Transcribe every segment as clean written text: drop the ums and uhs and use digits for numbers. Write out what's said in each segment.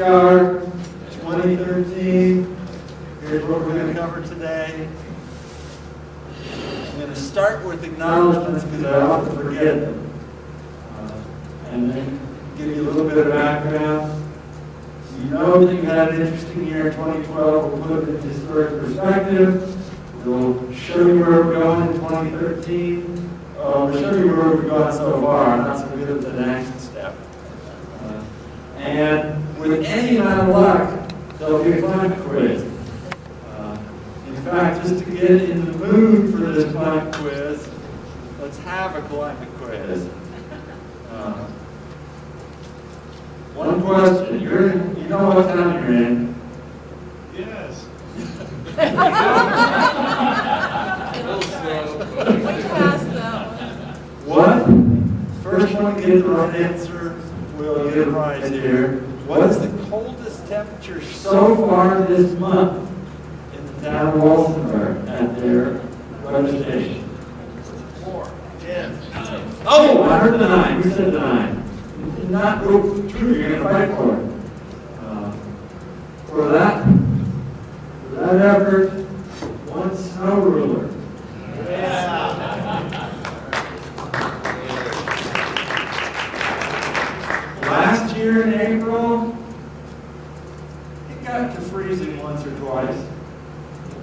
are, 2013. Here's what we're going to cover today. I'm going to start with acknowledgments because I often forget them. And then give you a little bit of background. You know that you had an interesting year in 2012. We'll put it in historic perspective. We'll show you where we're going in 2013. We'll show you where we've gone so far, not so good at the next step. And with any amount of luck, there'll be a climate quiz. In fact, just to get in the mood for this climate quiz, let's have a climate quiz. One question. You know what town you're in? Yes. What? First one to get the right answer will get a prize here. What is the coldest temperature so far this month in the town of Walsenburg at their weather station? 4. 10. Oh, I heard the 9. Who said the 9? Not true. You're going to fight for it. For that effort, one snow ruler. Last year in April, it got to freezing once or twice,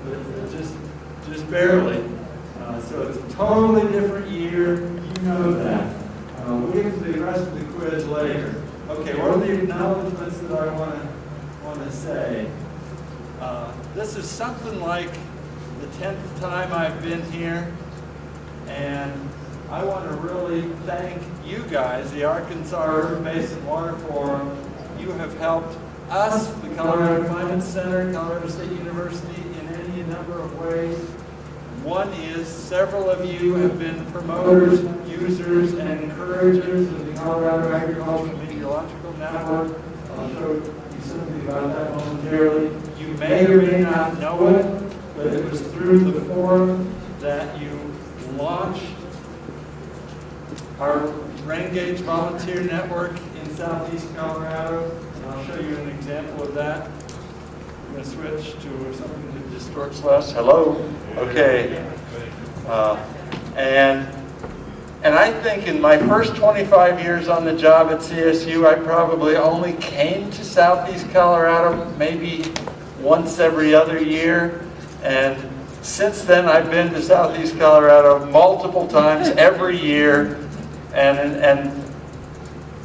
but just barely. So it's a totally different year. You know that. We'll get to the rest of the quiz later. Okay, what are the acknowledgments that I want to say? This is something like the 10th time I've been here, and I want to really thank you guys, the Arkansas River Basin Water Forum. You have helped us, the Colorado Climate Center, Colorado State University, in any number of ways. One is several of you have been promoters, users, and encouragers of the Colorado Agricultural Meteorological Network. I'll show you something about that momentarily. You may or may not know it, but it was through the forum that you launched our Rain Gauge Volunteer Network in Southeast Colorado. And I'll show you an example of that. I'm going to switch to something that distorts less. Hello? Okay. And I think in my first 25 years on the job at CSU, I probably only came to Southeast Colorado maybe once every other year. And since then, I've been to Southeast Colorado multiple times every year. And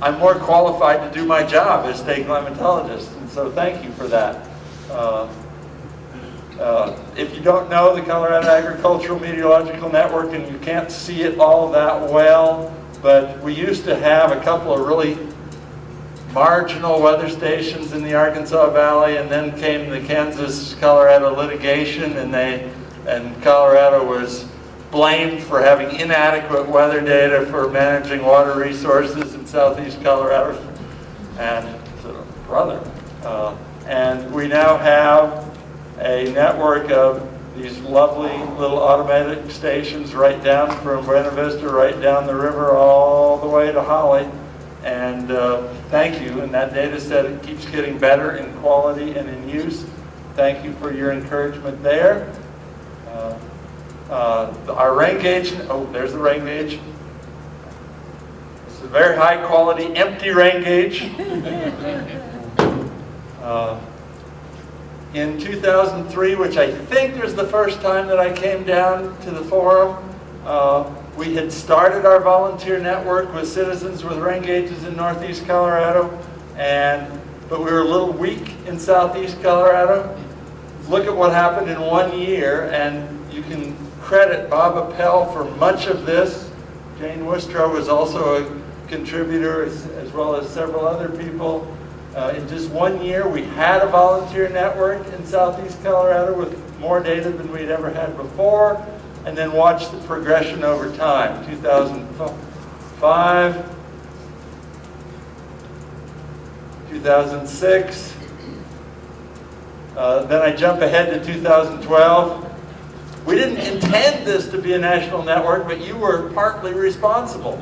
I'm more qualified to do my job as state climatologist. And so thank you for that. If you don't know the Colorado Agricultural Meteorological Network, and you can't see it all that well, but we used to have a couple of really marginal weather stations in the Arkansas Valley, and then came the Kansas-Colorado litigation, and Colorado was blamed for having inadequate weather data for managing water resources in Southeast Colorado. And so, brother. And we now have a network of these lovely little automatic stations right down from Buena Vista, right down the river, all the way to Holly. And thank you. And that data set, it keeps getting better in quality and in use. Thank you for your encouragement there. Our rain gauge, oh, there's the rain gauge. It's a very high quality, empty rain gauge. In 2003, which I think was the first time that I came down to the forum, we had started our volunteer network with citizens with rain gauges in Northeast Colorado, but we were a little weak in Southeast Colorado. Look at what happened in 1 year, and you can credit Bob Appel for much of this. Jane Wustrow was also a contributor, as well as several other people. In just 1 year, we had a volunteer network in Southeast Colorado with more data than we'd ever had before, and then watch the progression over time. 2005, 2006, then I jump ahead to 2012. We didn't intend this to be a national network, but you were partly responsible.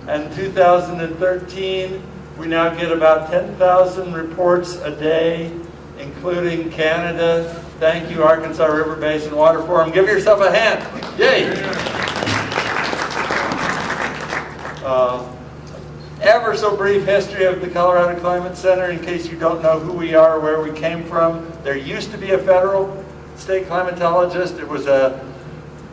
And 2013, We now get about 10,000 reports a day, including Canada. Thank you, Arkansas River Basin Water Forum. Give yourself a hand. Yay! Ever so brief history of the Colorado Climate Center, in case you don't know who we are or where we came from. There used to be a federal state climatologist. It was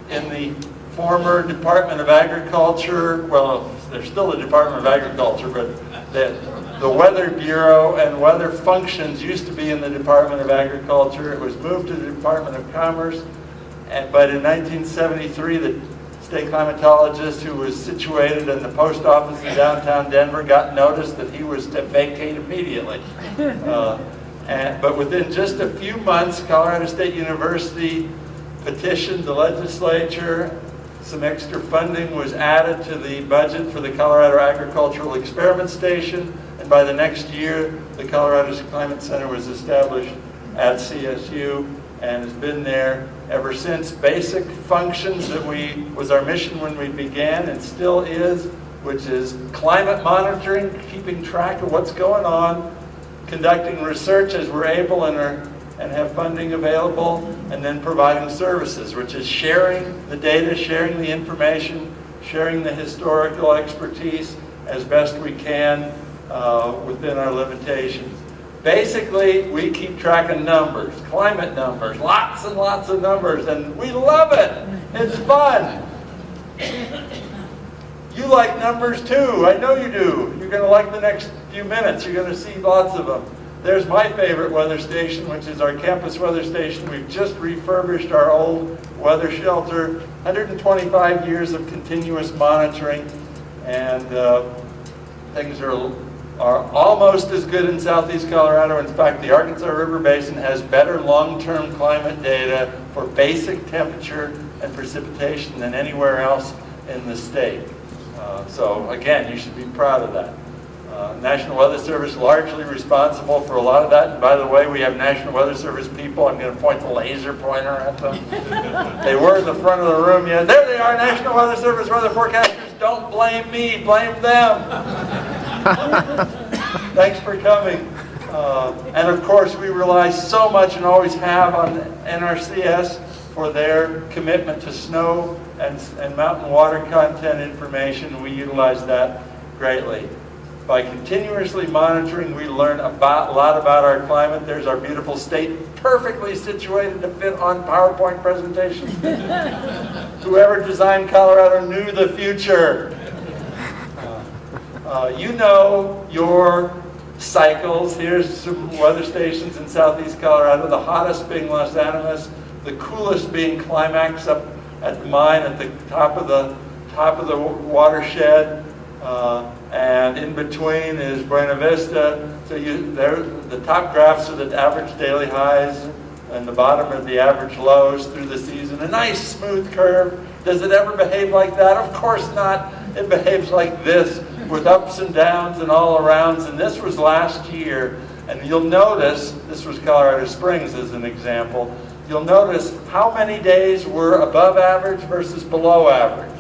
in the former Department of Agriculture. Well, there's still the Department of Agriculture, but the Weather Bureau and weather functions used to be in the Department of Agriculture. It was moved to the Department of Commerce, but in 1973, the state climatologist who was situated in the post office in downtown Denver got notice that he was to vacate immediately. But within just a few months, Colorado State University petitioned the legislature. Some extra funding was added to the budget for the Colorado Agricultural Experiment Station, and by the next year, the Colorado Climate Center was established at CSU and has been there ever since. Basic functions that was our mission when we began and still is, which is climate monitoring, keeping track of what's going on, conducting research as we're able and have funding available, and then providing services, which is sharing the data, sharing the information, sharing the historical expertise as best we can within our limitations. Basically, we keep track of numbers, climate numbers, lots and lots of numbers, and we love it. It's fun. You like numbers too. I know you do. You're going to like the next few minutes. You're going to see lots of them. There's my favorite weather station, which is our campus weather station. We've just refurbished our old weather shelter. 125 years of continuous monitoring, and things are almost as good in southeast Colorado. In fact, the Arkansas River Basin has better long-term climate data for basic temperature and precipitation than anywhere else in the state. So again, you should be proud of that. National Weather Service largely responsible for a lot of that. And by the way, we have National Weather Service people. I'm going to point the laser pointer at them. They were in the front of the room. Yeah, there they are, National Weather Service weather forecasters. Don't blame me, blame them. Thanks for coming. And of course, we rely so much and always have on NRCS for their commitment to snow and mountain water content information. We utilize that greatly. By continuously monitoring, we learn a lot about our climate. There's our beautiful state, perfectly situated to fit on PowerPoint presentations. Whoever designed Colorado knew the future. You know your cycles. Here's some weather stations in southeast Colorado. The hottest being Los Animas, the coolest being Climax up at the mine at the top of the watershed. And in between is Buena Vista. So the top graphs are the average daily highs, and the bottom are the average lows through the season. A nice smooth curve. Does it ever behave like that? Of course not. It behaves like this, with ups and downs and all arounds. And this was last year. And you'll notice, this was Colorado Springs as an example, you'll notice how many days were above average versus below average.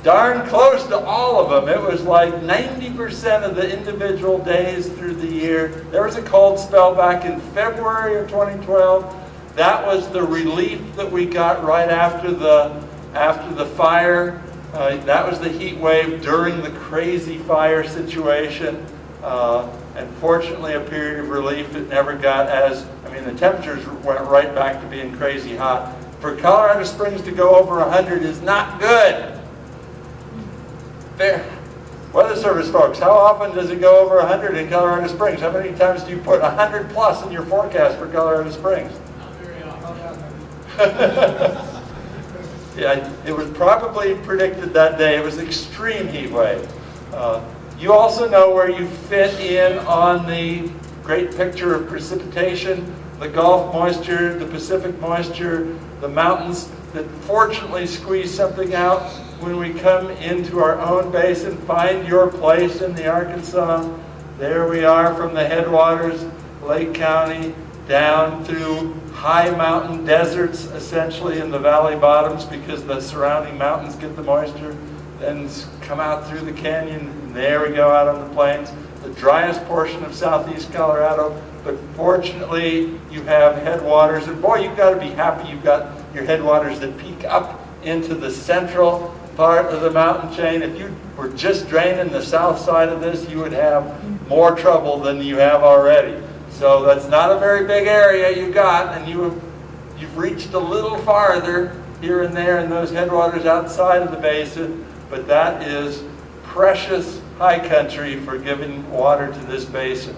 Darn close to all of them. It was like 90% of the individual days through the year. There was a cold spell back in February of 2012. That was the relief that we got right after the fire. That was the heat wave during the crazy fire situation. And fortunately, a period of relief. It never got the temperatures went right back to being crazy hot. For Colorado Springs to go over 100 is not good. There. Weather Service folks, how often does it go over 100 in Colorado Springs? How many times do you put 100 plus in your forecast for Colorado Springs? Not very often. Yeah, it was probably predicted that day. It was extreme heat wave. You also know where you fit in on the great picture of precipitation, the Gulf moisture, the Pacific moisture, the mountains that fortunately squeeze something out. When we come into our own basin, find your place in the Arkansas. There we are from the headwaters, Lake County, down through high mountain deserts, essentially in the valley bottoms because the surrounding mountains get the moisture. then come out through the canyon, and there we go out on the plains. The driest portion of southeast Colorado, but fortunately you have headwaters, and boy, you've got to be happy you've got your headwaters that peak up into the central part of the mountain chain. If you were just draining the south side of this, you would have more trouble than you have already. So that's not a very big area you got, and you've reached a little farther here and there in those headwaters outside of the basin, but that is precious high country for giving water to this basin.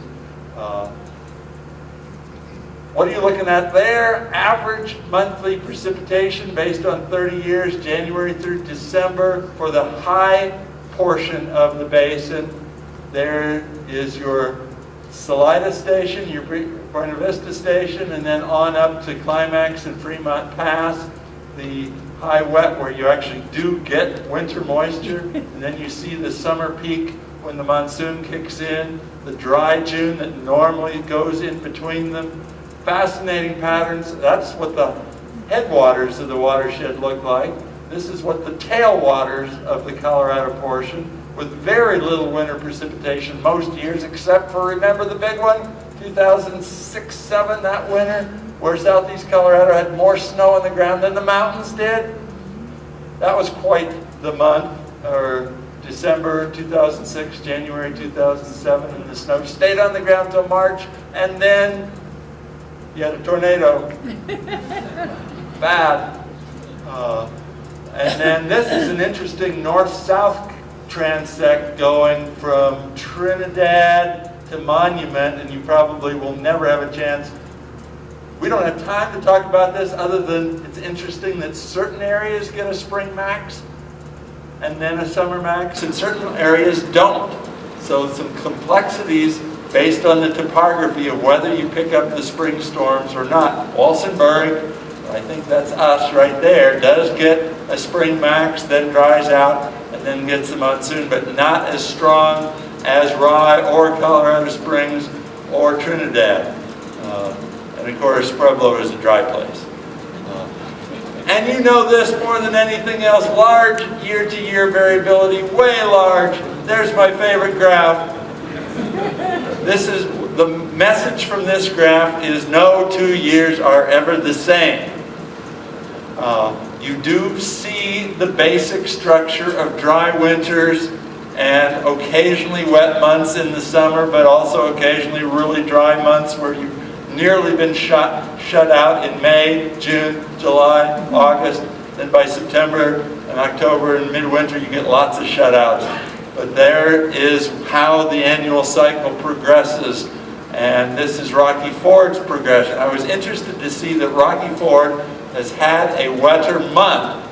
What are you looking at there? Average monthly precipitation based on 30 years, January through December, for the high portion of the basin. There is your Salida station, your Buena Vista station, and then on up to Climax and Fremont Pass, the high wet where you actually do get winter moisture, and then you see the summer peak when the monsoon kicks in, the dry June that normally goes in between them. Fascinating patterns. That's what the headwaters of the watershed look like. This is what the tailwaters of the Colorado portion, with very little winter precipitation most years, except for, remember the big one, 2006-07, that winter, where southeast Colorado had more snow on the ground than the mountains did? That was quite the month, or December 2006, January 2007, and the snow stayed on the ground till March, and then you had a tornado. Bad. And then this is an interesting north-south transect going from Trinidad to Monument, and you probably will never have a chance. We don't have time to talk about this other than it's interesting that certain areas get a spring max and then a summer max, and certain areas don't. So some complexities based on the topography of whether you pick up the spring storms or not. Walsenburg, I think that's us right there, does get a spring max, then dries out, and then gets the monsoon, but not as strong as Rye or Colorado Springs or Trinidad. And of course, Pueblo is a dry place. And you know this more than anything else, large year-to-year variability, way large. There's my favorite graph. This is, the message from this graph is no 2 years are ever the same. You do see the basic structure of dry winters and occasionally wet months in the summer, but also occasionally really dry months where you've nearly been shut out in May, June, July, August. Then by September and October and midwinter you get lots of shutouts. But there is how the annual cycle progresses, and this is Rocky Ford's progression. I was interested to see that Rocky Ford has had a wetter month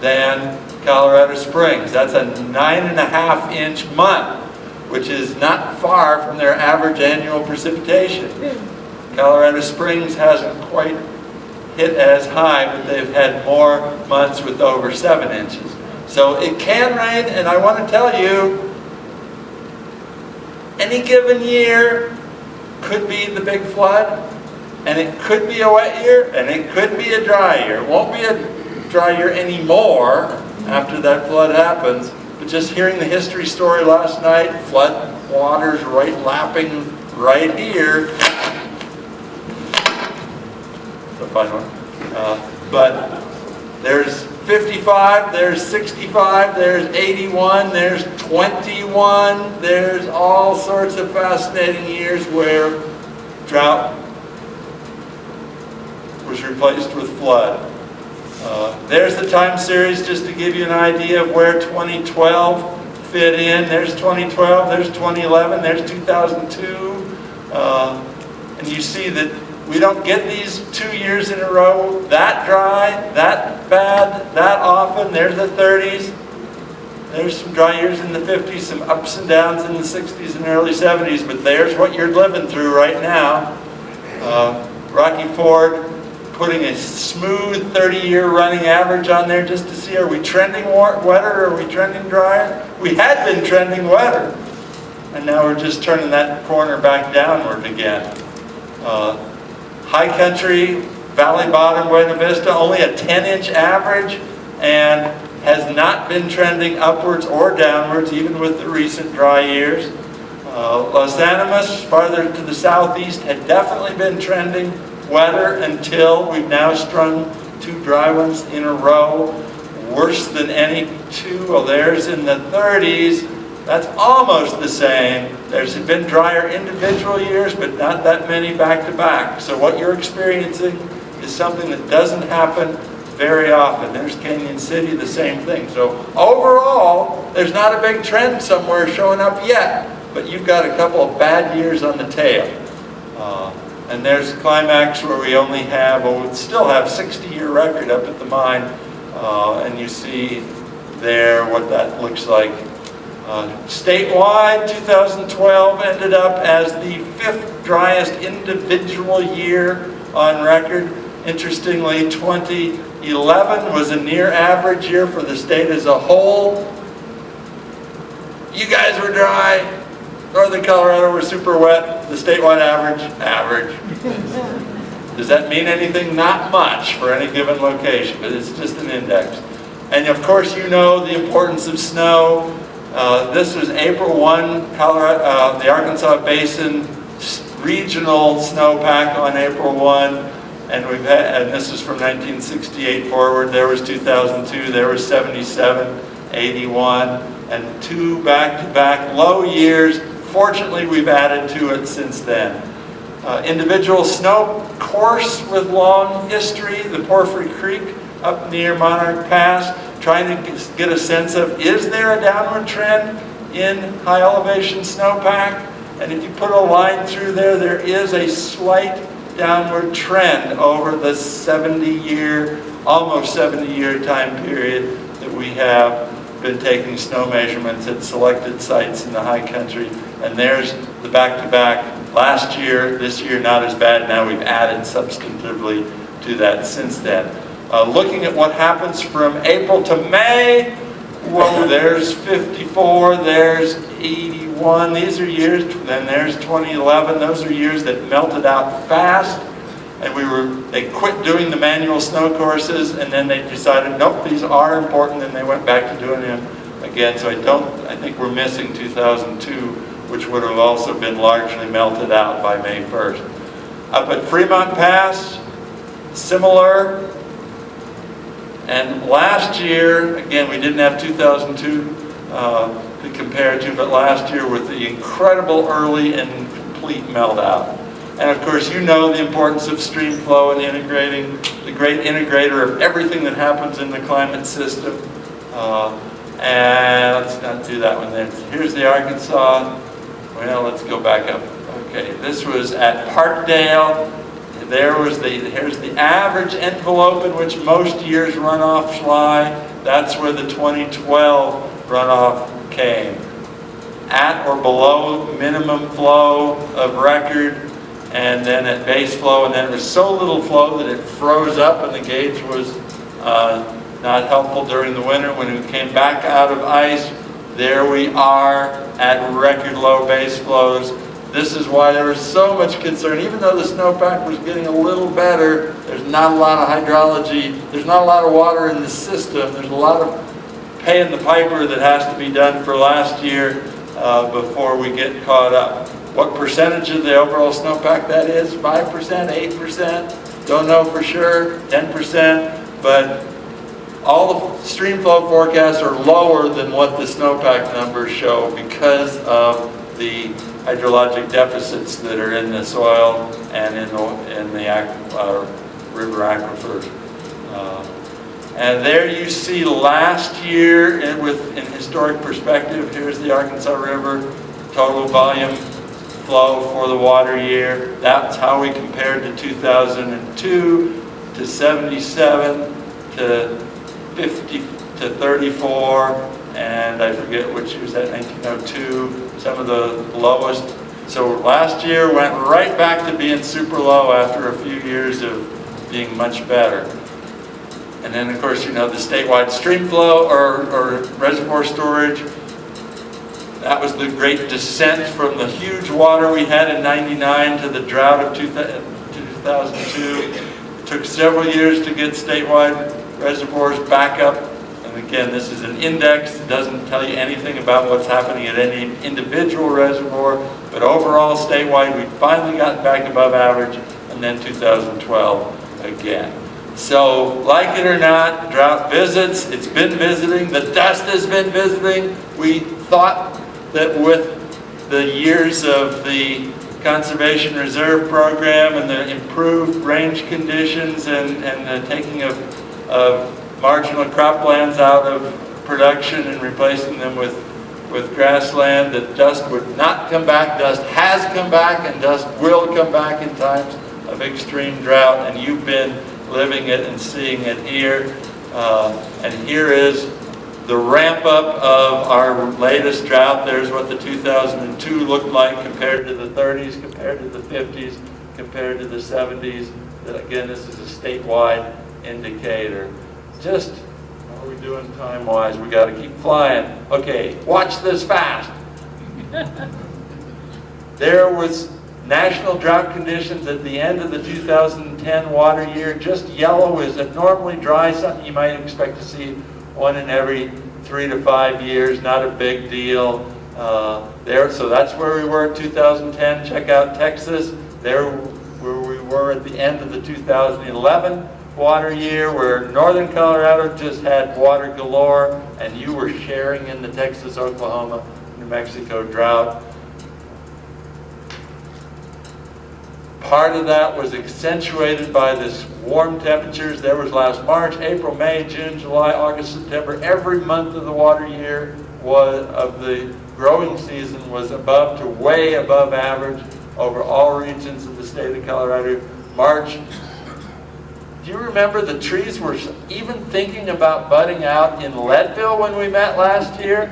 than Colorado Springs. That's a 9.5-inch month, which is not far from their average annual precipitation. Colorado Springs hasn't quite hit as high, but they've had more months with over 7 inches. So it can rain, and I want to tell you, any given year could be the big flood, and it could be a wet year, and it could be a dry year. It won't be a dry year anymore after that flood happens, but just hearing the history story last night, flood waters right lapping right here. It's a fun one. But there's 55, there's 65, there's 81, there's 21, there's all sorts of fascinating years where drought was replaced with flood. There's the time series just to give you an idea of where 2012 fit in. There's 2012, there's 2011, there's 2002. And you see that we don't get these 2 years in a row that dry, that bad, that often. There's the 30s. There's some dry years in the 50s, some ups and downs in the 60s and early 70s, but there's what you're living through right now. Rocky Ford putting a smooth 30-year running average on there just to see, are we trending wetter or are we trending drier? We had been trending wetter, and now we're just turning that corner back downward again. High country, Valley Bottom, Buena Vista, only a 10-inch average, and has not been trending upwards or downwards, even with the recent dry years. Los Animas, farther to the southeast, had definitely been trending wetter until we've now strung 2 dry ones in a row. Worse than any 2, well, there's in the 30s. That's almost the same. There's been drier individual years, but not that many back to back. So what you're experiencing is something that doesn't happen very often. There's Canyon City, the same thing. So overall, there's not a big trend somewhere showing up yet, but you've got a couple of bad years on the tail. And there's Climax where we only have, well, we still have 60-year record up at the mine. And you see there what that looks like. Statewide, 2012 ended up as the 5th driest individual year on record. Interestingly, 2011 was a near average year for the state as a whole. You guys were dry. Northern Colorado were super wet. The statewide average. Does that mean anything? Not much for any given location, but it's just an index. And of course, you know the importance of snow. This was April 1, Colorado, the Arkansas Basin regional snowpack on April 1, and this is from 1968 forward. There was 2002, there was 77, 81, and 2 back-to-back low years. Fortunately, we've added to it since then. Individual snow course with long history, the Porphyry Creek up near Monarch Pass, trying to get a sense of, is there a downward trend in high elevation snowpack? And if you put a line through there, there is a slight downward trend over the 70-year, almost 70-year time period that we have been taking snow measurements at selected sites in the high country. And there's the back-to-back. Last year, this year not as bad. Now we've added substantively to that since then. Looking at what happens from April to May, whoa, there's 54, there's 81. These are years, then there's 2011. Those are years that melted out fast. And they quit doing the manual snow courses, and then they decided, nope, these are important, and they went back to doing them again. So I think we're missing 2002, which would have also been largely melted out by May 1st. Up at Fremont Pass, similar. And last year, again, we didn't have 2002 to compare to, but last year with the incredible early and complete melt out. And of course, you know the importance of stream flow and integrating, the great integrator of everything that happens in the climate system. And let's not do that one then. Here's the Arkansas. Well, let's go back up. Okay, this was at Parkdale. Here's the average envelope in which most years runoffs lie. That's where the 2012 runoff came. At or below minimum flow of record, and then at base flow, and then it was so little flow that it froze up and the gauge was not helpful during the winter. When we came back out of ice, there we are at record low base flows. This is why there was so much concern. Even though the snowpack was getting a little better, there's not a lot of hydrology, there's not a lot of water in the system, there's a lot of paying the piper that has to be done for last year before we get caught up. What percentage of the overall snowpack that is? 5%, 8%? Don't know for sure, 10%, but all the stream flow forecasts are lower than what the snowpack numbers show because of the hydrologic deficits that are in the soil and in the river aquifers. And there you see last year in historic perspective. Here's the Arkansas River, total volume flow for the water year. That's how we compared to 2002, to 77, to 50, to 34, and I forget which year was that, 1902, some of the lowest. So last year went right back to being super low after a few years of being much better. And then, of course, you know, the statewide stream flow or reservoir storage. That was the great descent from the huge water we had in '99 to the drought of 2002. It took several years to get statewide reservoirs back up And again, this is an index. It doesn't tell you anything about what's happening at any individual reservoir, but overall, statewide, we finally got back above average, and then 2012 again. So, like it or not, drought visits, it's been visiting, the dust has been visiting. We thought that with the years of the Conservation Reserve Program and the improved range conditions and the taking of marginal croplands out of production and replacing them with grassland, that dust would not come back. Dust has come back, and dust will come back in times of extreme drought, and you've been living it and seeing it here. And here is the ramp up of our latest drought. There's what the 2002 looked like compared to the 30s, compared to the 50s, compared to the 70s. Again, this is a statewide indicator. Just, how are we doing time-wise? We got to keep flying. Okay, watch this fast. There was national drought conditions at the end of the 2010 water year. Just yellow is a normally dry, something you might expect to see one in every 3 to 5 years, not a big deal. So that's where we were in 2010. Check out Texas. There where we were at the end of the 2011 water year, where northern Colorado just had water galore, and you were sharing in the Texas, Oklahoma, New Mexico drought. Part of that was accentuated by this warm temperatures. There was last March, April, May, June, July, August, September. Every month of the water year of the growing season was above to way above average over all regions of the state of Colorado. March, do you remember the trees were even thinking about budding out in Leadville when we met last year?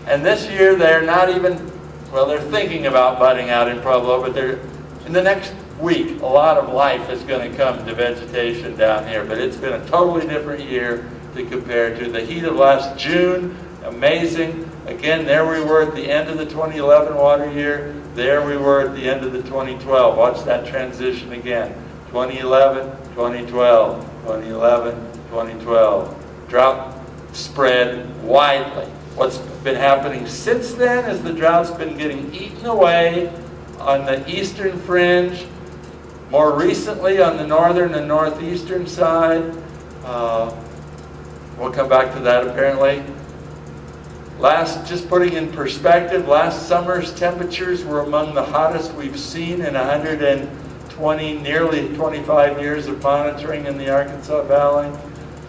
And this year they're not even, well, they're thinking about budding out in Pueblo, but in the next week, a lot of life is going to come to vegetation down here. But it's been a totally different year to compare to. The heat of last June, amazing. Again, there we were at the end of the 2011 water year. There we were at the end of the 2012. Watch that transition again. 2011, 2012, 2011, 2012. Drought spread widely. What's been happening since then is the drought's been getting eaten away on the eastern fringe, more recently on the northern and northeastern side. We'll come back to that apparently. Just putting in perspective, last summer's temperatures were among the hottest we've seen in 120, nearly 25 years of monitoring in the Arkansas Valley.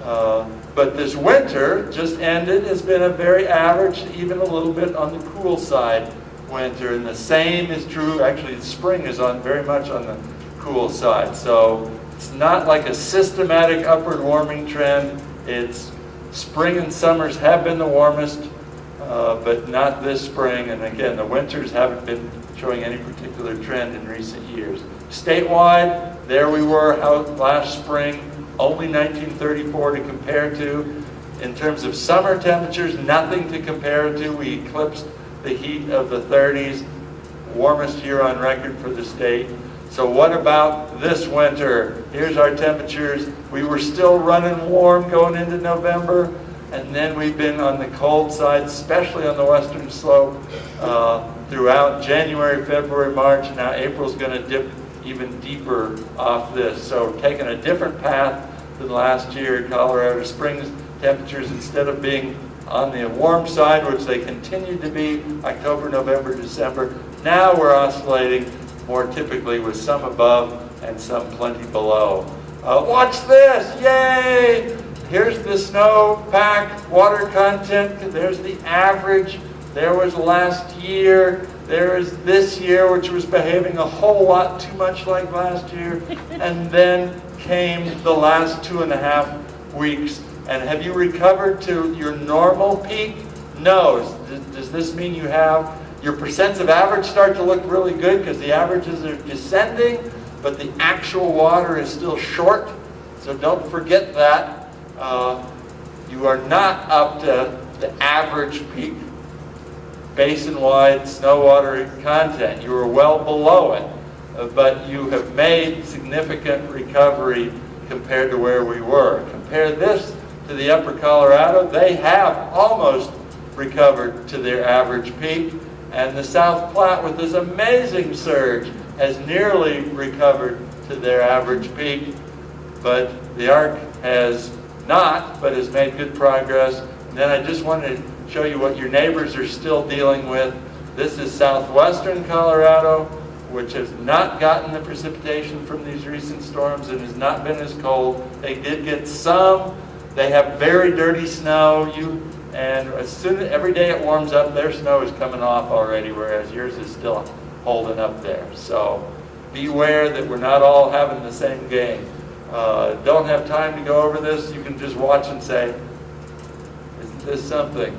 But this winter just ended has been a very average, even a little bit on the cool side winter, and the same is true, actually the spring is very much on the cool side. So it's not like a systematic upward warming trend. It's spring and summers have been the warmest, but not this spring, and again the winters haven't been showing any particular trend in recent years. Statewide, there we were last spring, only 1934 to compare to. In terms of summer temperatures, nothing to compare to. We eclipsed the heat of the 30s, warmest year on record for the state. So what about this winter? Here's our temperatures. We were still running warm going into November, and then we've been on the cold side, especially on the western slope, throughout January, February, March. Now April's going to dip even deeper off this. So taking a different path than last year. Colorado Springs temperatures, instead of being on the warm side, which they continued to be October, November, December, now we're oscillating more typically with some above and some plenty below. Watch this, yay! Here's the snowpack water content. There's the average. There was last year. There is this year, which was behaving a whole lot too much like last year. And then came the last 2.5 weeks. And have you recovered to your normal peak? No. Does this mean you have your percents of average start to look really good because the averages are descending, but the actual water is still short? So don't forget that. You are not up to the average peak basin-wide snow water content. You are well below it, but you have made significant recovery compared to where we were. Compare this to the upper Colorado, they have almost recovered to their average peak. And the South Platte, with this amazing surge, has nearly recovered to their average peak. But the ARC has not, but has made good progress. And then I just wanted to show you what your neighbors are still dealing with. This is southwestern Colorado, which has not gotten the precipitation from these recent storms and has not been as cold. They did get some. They have very dirty snow. And every day it warms up, their snow is coming off already, whereas yours is still holding up there. So beware that we're not all having the same game. Don't have time to go over this. You can just watch and say, isn't this something?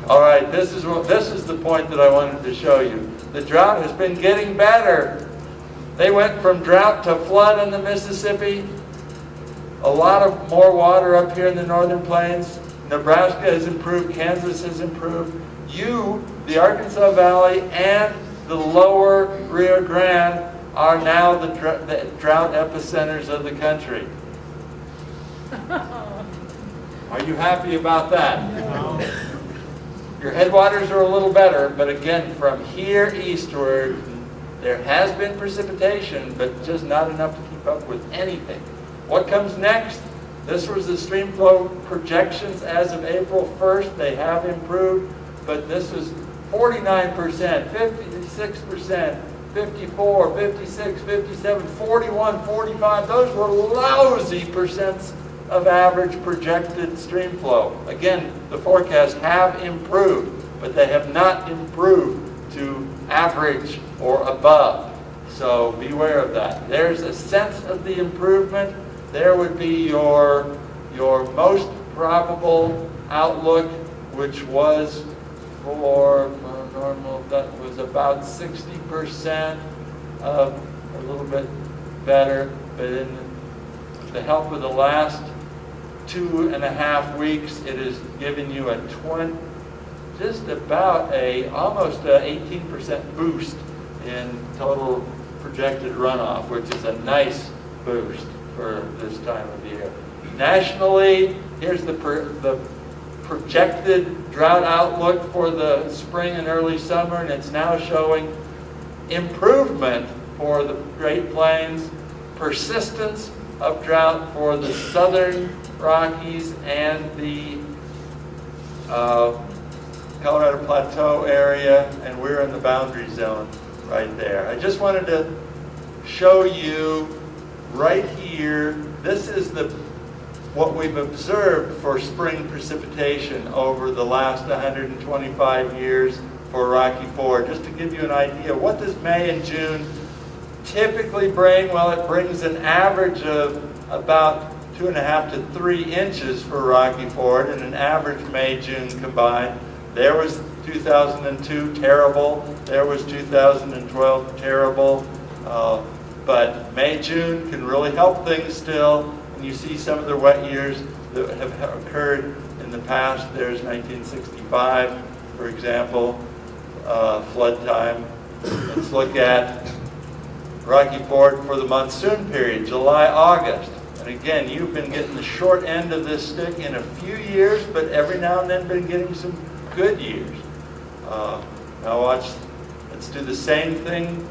All right, this is the point that I wanted to show you. The drought has been getting better. They went from drought to flood in the Mississippi. A lot of more water up here in the northern plains. Nebraska has improved. Kansas has improved. The Arkansas Valley, and the lower Rio Grande are now the drought epicenters of the country. Are you happy about that? No. Your headwaters are a little better, but again, from here eastward, there has been precipitation, but just not enough to keep up with anything. What comes next? This was the stream flow projections as of April 1st. They have improved, but this was 49%, 56%, 54, 56, 57, 41, 45. Those were lousy percents of average projected stream flow. Again, the forecasts have improved, but they have not improved to average or above. So beware of that. There's a sense of the improvement. There would be your most probable outlook, which was for normal, that was about 60% of a little bit better, but in the help of the last 2.5 weeks, it has given you just about almost a 18% boost in total projected runoff, which is a nice boost for this time of year. Nationally, here's the projected drought outlook for the spring and early summer, and it's now showing improvement for the Great Plains, persistence of drought for the southern Rockies and the Colorado Plateau area, and we're in the boundary zone right there. I just wanted to show you right here, this is what we've observed for spring precipitation over the last 125 years for Rocky Ford. Just to give you an idea, what does May and June typically bring? Well, it brings an average of about 2.5 to 3 inches for Rocky Ford, and an average May-June combined. There was 2002 terrible. There was 2012 terrible. But May-June can really help things still. And you see some of the wet years that have occurred in the past. There's 1965, for example, flood time. Let's look at Rocky Ford for the monsoon period, July, August. And again, you've been getting the short end of this stick in a few years, but every now and then been getting some good years. Now watch, let's do the same thing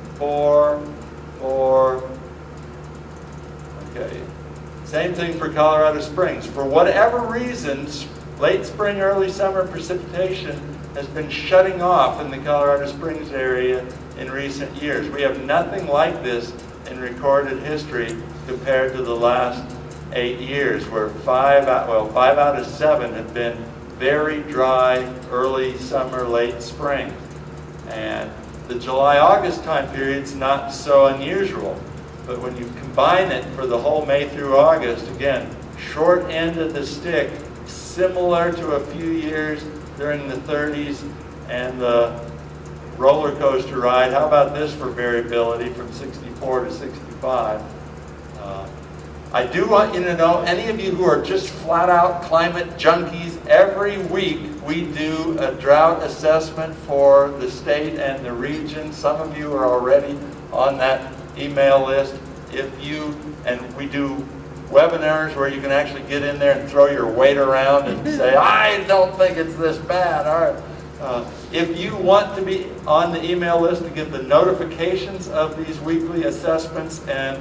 same thing for Colorado Springs. For whatever reasons, late spring, early summer precipitation has been shutting off in the Colorado Springs area in recent years. We have nothing like this in recorded history compared to the last 8 years, where 5 out of 7 have been very dry early summer, late spring. And the July-August time period's not so unusual. But when you combine it for the whole May through August, again, short end of the stick, similar to a few years during the 30s and the roller coaster ride. How about this for variability from 64 to 65? I do want you to know, any of you who are just flat out climate junkies, every week we do a drought assessment for the state and the region. Some of you are already on that email list. And we do webinars where you can actually get in there and throw your weight around and say, I don't think it's this bad. All right. If you want to be on the email list to get the notifications of these weekly assessments and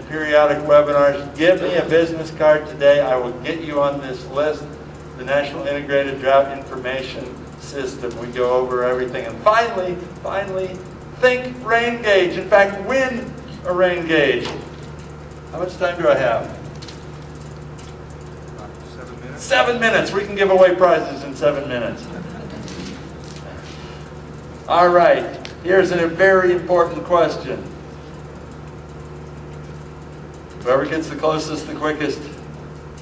periodic webinars, give me a business card today. I will get you on this list, the National Integrated Drought Information System. We go over everything. And finally, think rain gauge. In fact, win a rain gauge. How much time do I have? 7 minutes. 7 minutes. We can give away prizes in 7 minutes. All right. Here's a very important question. Whoever gets the closest, the quickest,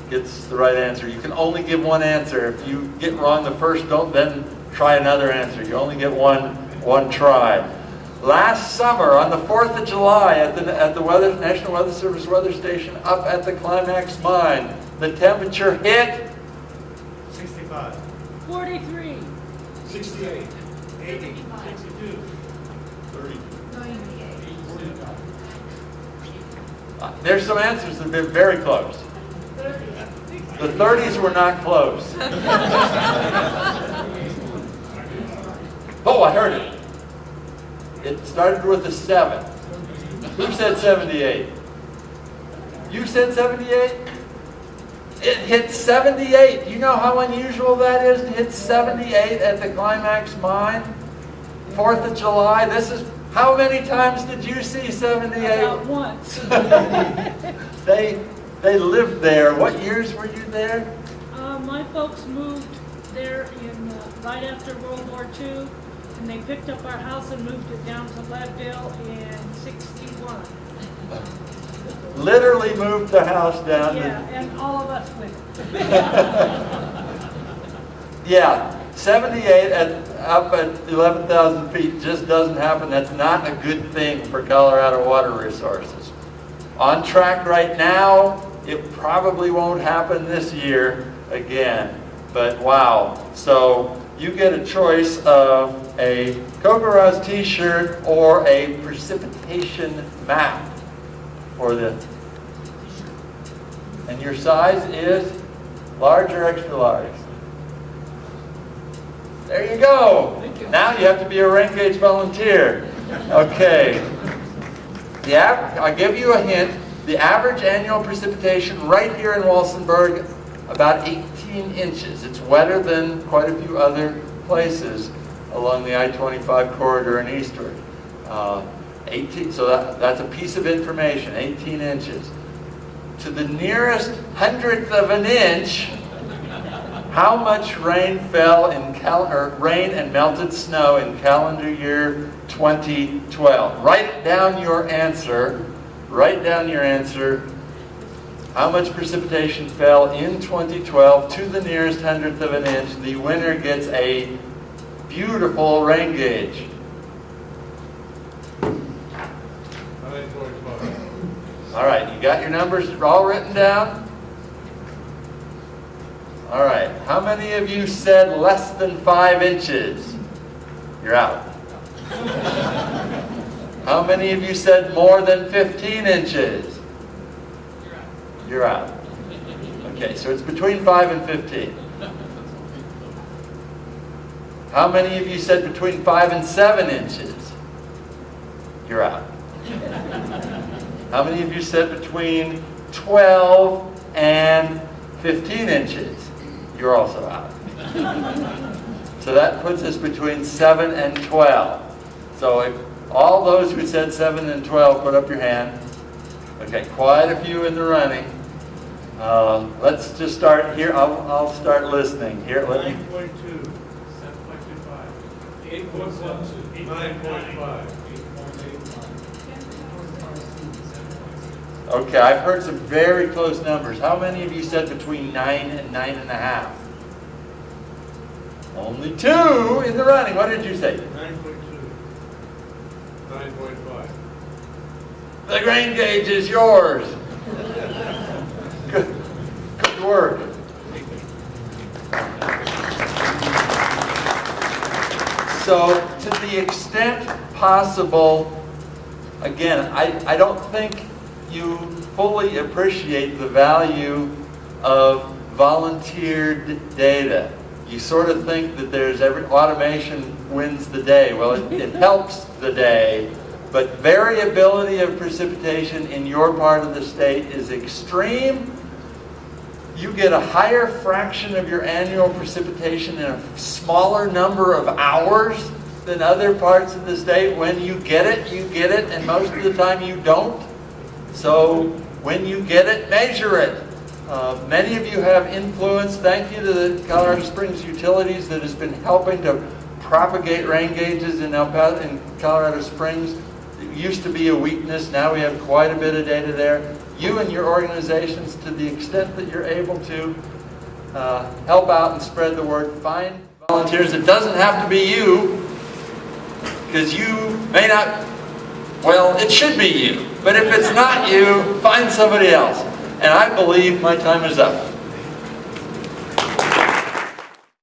gets the right answer. You can only give one answer. If you get wrong the first, don't then try another answer. You only get one try. Last summer, on the 4th of July, at the National Weather Service weather station up at the Climax Mine, the temperature hit 65. 43. 68. 80. 62. 30. There's some answers that have been very close. The 30s were not close. Oh, I heard it. It started with a 7. Who said 78? You said 78? It hit 78. You know how unusual that is to hit 78 at the Climax Mine? 4th of July. This is, how many times did you see 78? About once. They lived there. What years were you there? My folks moved there in right after World War II, and they picked up our house and moved it down to Leadville in 61. Literally moved the house down. Yeah, and all of us with it. Yeah, 78 up at 11,000 feet just doesn't happen. That's not a good thing for Colorado water resources. On track right now, it probably won't happen this year again. But wow, so you get a choice of a Kokoraz t-shirt or a precipitation map for the, and your size is large or extra large? There you go. Now you have to be a rain gauge volunteer. Okay. I'll give you a hint. The average annual precipitation right here in Walsenburg, about 18 inches. It's wetter than quite a few other places along the I-25 corridor and eastward. 18, so that's a piece of information, 18 inches. To the nearest hundredth of an inch, how much rain fell in rain and melted snow in calendar year 2012? Write down your answer. Write down your answer. How much precipitation fell in 2012 to the nearest hundredth of an inch? The winner gets a beautiful rain gauge. 9.5. All right, you got your numbers all written down? All right, how many of you said less than 5 inches? You're out. How many of you said more than 15 inches? You're out. Okay, so it's between 5 and 15. How many of you said between 5 and 7 inches? You're out. How many of you said between 12 and 15 inches? You're also out. So that puts us between 7 and 12. So if all those who said 7 and 12, put up your hand. Okay, quite a few in the running. Let's just start here. I'll start listening. Here, let me. 9.2. 7.25. 8.12. 9.5. Okay, I've heard some very close numbers. How many of you said between 9 and 9.5? Only 2 in the running. What did you say? 9.2. 9.5. The grain gauge is yours. Good work. So, to the extent possible, again, I don't think you fully appreciate the value of volunteered data. You sort of think that there's automation wins the day. Well, it helps the day, but variability of precipitation in your part of the state is extreme. You get a higher fraction of your annual precipitation in a smaller number of hours than other parts of the state. When you get it, and most of the time you don't. So when you get it, measure it. Many of you have influence, thank you to the Colorado Springs utilities that has been helping to propagate rain gauges in Colorado Springs. It used to be a weakness, now we have quite a bit of data there. You and your organizations, to the extent that you're able to, help out and spread the word. Find volunteers. It doesn't have to be you, because you may not, well, it should be you. But if it's not you, find somebody else. And I believe my time is up.